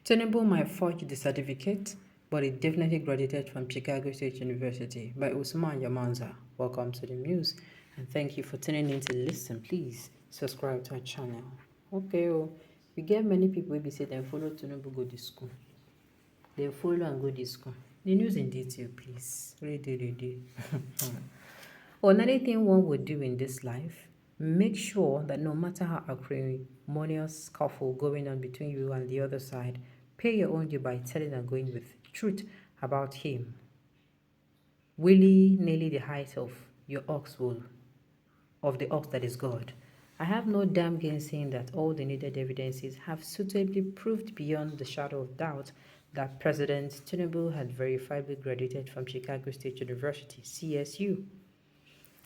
Tinubu might forge the certificate, but it definitely graduated from Chicago State University by Usman Yamanza. Welcome to the news, and thank you for tuning in to listen. Please subscribe to our channel. Okay, we get many people will be say they follow Tinubu go to school. They follow and go to school. The news in detail, please. Ready. Another thing one would do in this life, make sure that no matter how acrimonious scuffle going on between you and the other side, pay your own due by telling and going with truth about him. Willy-nilly the height of your ox will, of the ox that is God. I have no damn gainsaying that all the needed evidences have suitably proved beyond the shadow of doubt that President Tinubu had verifiably graduated from Chicago State University, CSU.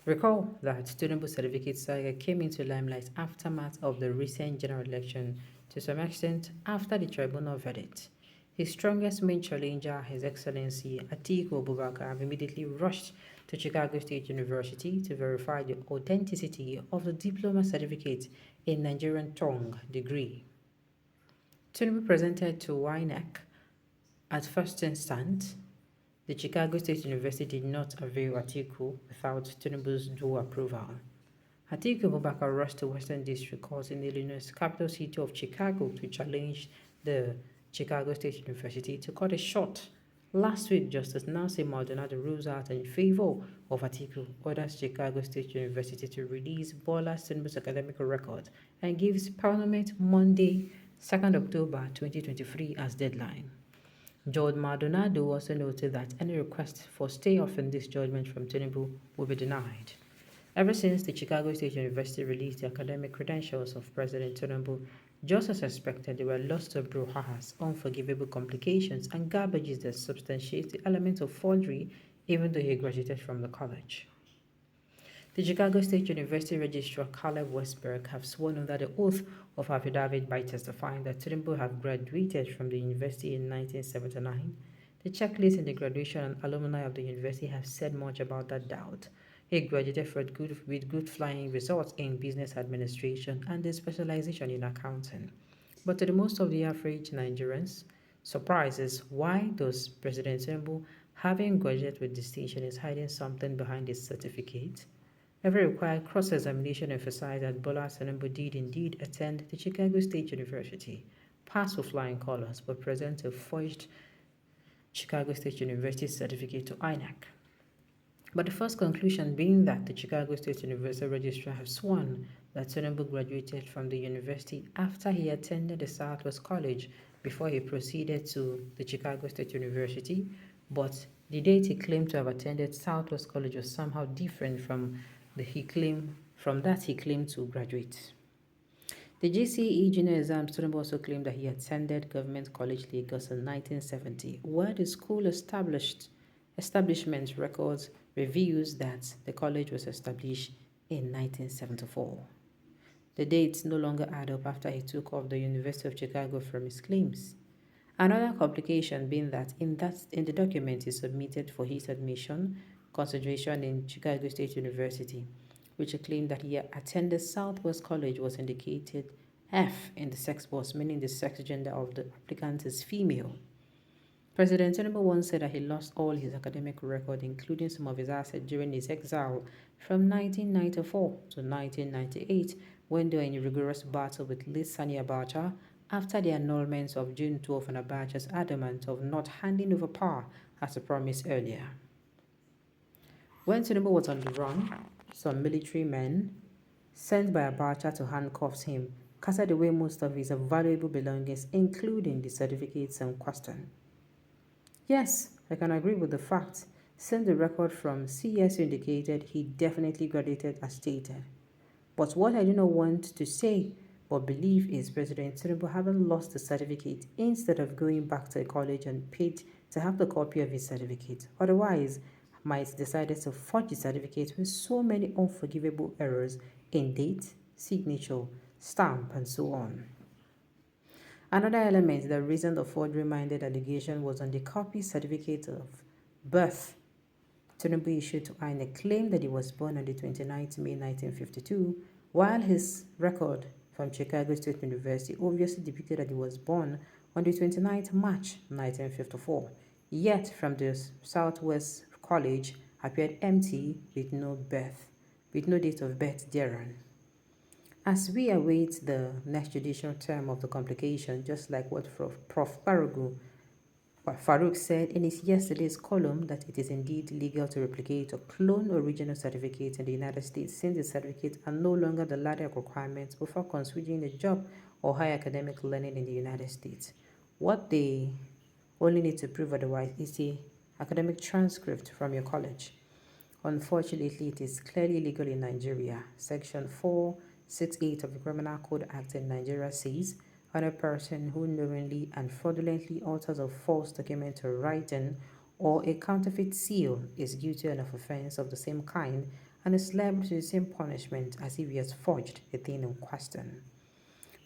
Recall that Tinubu certificate saga came into limelight aftermath of the recent general election, to some extent after the tribunal verdict. His strongest main challenger, His Excellency Atiku Abubakar, have immediately rushed to Chicago State University to verify the authenticity of the diploma certificate in Nigerian tongue degree. Tinubu presented to INEC at first instance. The Chicago State University did not avail Atiku without Tinubu's dual approval. Atiku Abubakar rushed to Western District Court in Illinois, capital city of Chicago, to challenge the Chicago State University. To cut it short, last week, Justice Nancy Maldonado rules out in favor of Atiku, orders Chicago State University to release Bola Tinubu's academic record, and gives Parliament Monday, 2nd October 2023 as deadline. Judge Maldonado also noted that any request for stay off in this judgment from Tinubu will be denied. Ever since the Chicago State University released the academic credentials of President Tinubu, just as expected, there were lots of brouhahas, unforgivable complications, and garbages that substantiate the element of forgery, even though he graduated from the college. The Chicago State University Registrar Caleb Westberg have sworn under the oath of affidavit by testifying that Tinubu have graduated from the university in 1979. The checklist in the graduation and alumni of the university have said much about that doubt. He graduated with good flying results in business administration and a specialization in accounting. But to the most of the average Nigerians, surprise is why does President Tinubu, having graduated with distinction, is hiding something behind his certificate? Every required cross-examination emphasized that Bola Tinubu did indeed attend the Chicago State University, pass with flying colors, but present a forged Chicago State University certificate to INEC. But the first conclusion being that the Chicago State University Registrar has sworn that Tinubu graduated from the university after he attended the Southwest College before he proceeded to the Chicago State University, but the date he claimed to have attended Southwest College was somehow different from he claimed to graduate. The GCE junior exam student also claimed that he attended Government College Lagos in 1970, where the school establishment records reveals that the college was established in 1974. The dates no longer add up after he took off the University of Chicago from his claims. Another complication being that in the document he submitted for his admission consideration in Chicago State University, which claimed that he attended Southwest College, was indicated F in the sex box, meaning the sex gender of the applicant is female. President Tinubu once said that he lost all his academic record, including some of his assets, during his exile from 1994 to 1998, when they were in a rigorous battle with late Sani Abacha after the annulment of June 12 and Abacha's adamant of not handing over power as promised earlier. When Tinubu was on the run, some military men sent by Abacha to handcuff him carted away most of his valuable belongings, including the certificates in question. Yes, I can agree with the fact, since the record from CS indicated he definitely graduated as stated. But what I do not want to say but believe is President Tinubu having lost the certificate instead of going back to the college and paid to have the copy of his certificate. Otherwise, might decided to forge the certificate with so many unforgivable errors in date, signature, stamp, and so on. Another element that reasoned the forgery-minded allegation was on the copy certificate of birth Tinubu issued to INEC claimed that he was born on the 29th May 1952, while his record from Chicago State University obviously depicted that he was born on the 29th March 1954, yet from the Southwest College appeared empty with no date of birth thereon. As we await the next judicial term of the complication, just like what Prof. Farouk said in his yesterday's column, that it is indeed legal to replicate or clone original certificates in the United States, since the certificates are no longer the LADEC requirements before considering a job or higher academic learning in the United States. What they only need to prove otherwise is the academic transcript from your college. Unfortunately, it is clearly illegal in Nigeria. Section 468 of the Criminal Code Act in Nigeria says, "On a person who knowingly and fraudulently alters a false document or writing or a counterfeit seal is guilty of an offense of the same kind and is liable to the same punishment as if he has forged the thing in question."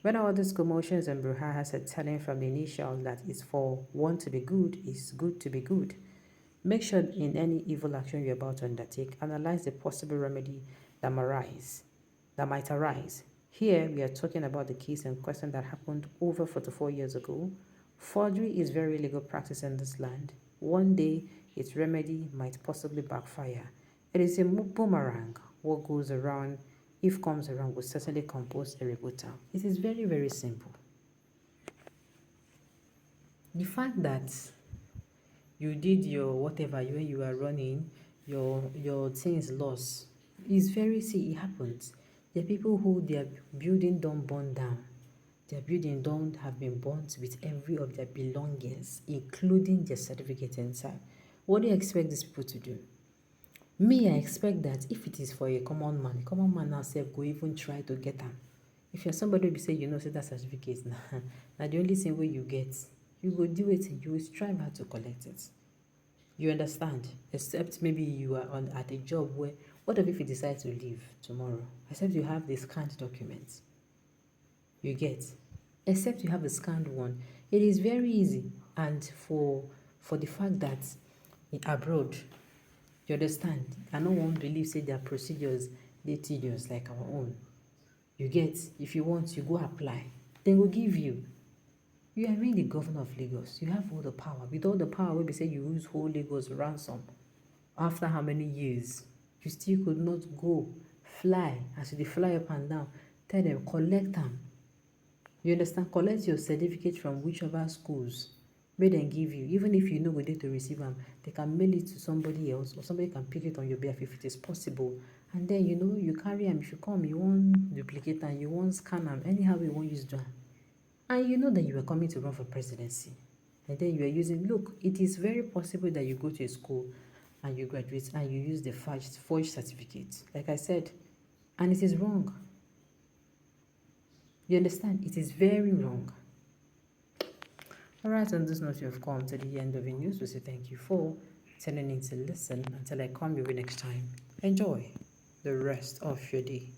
When all these commotions and brouhaha are telling from the initial that it's for one to be good, it's good to be good. Make sure in any evil action you're about to undertake, analyze the possible remedy that might arise. Here, we are talking about the case in question that happened over 44 years ago. Forgery is very illegal practice in this land. One day, its remedy might possibly backfire. It is a boomerang. What goes around, if comes around, will certainly compose a rebuttal. It is very, very simple. The fact that you did your whatever when you are running, your things lost. It's very, see, it happens. There are people who their building don't burn down. Their building don't have been burnt with every of their belongings, including their certificate inside. What do you expect these people to do? Me, I expect that if it is for a common man now self go even try to get them. If you're somebody who say you know say that certificate now the only thing way you get, you go do it, you will strive hard to collect it. You understand? Except maybe you are at a job where, what if you decide to leave tomorrow? Except you have the scanned documents. You get? Except you have the scanned one. It is very easy. And for the fact that abroad, you understand? I no one believe say their procedures they tedious like our own. You get? If you want, you go apply. They will give you. You are really the governor of Lagos. You have all the power. With all the power, we say you use whole Lagos ransom. After how many years? You still could not go, fly, as you fly up and down. Tell them, collect them. You understand? Collect your certificate from whichever schools. May them give you. Even if you know we need to receive them, they can mail it to somebody else, or somebody can pick it on your behalf if it is possible. And then, you carry them. If you come, you want duplicate them, you want scan them, anyhow you want use them. And you know that you are coming to run for presidency. And then you are using, look, it is very possible that you go to a school and you graduate and you use the forged certificate. Like I said, and it is wrong. You understand? It is very wrong. Alright, on this note, you have come to the end of the news. We say thank you for turning in to listen. Until I come your way next time, enjoy the rest of your day.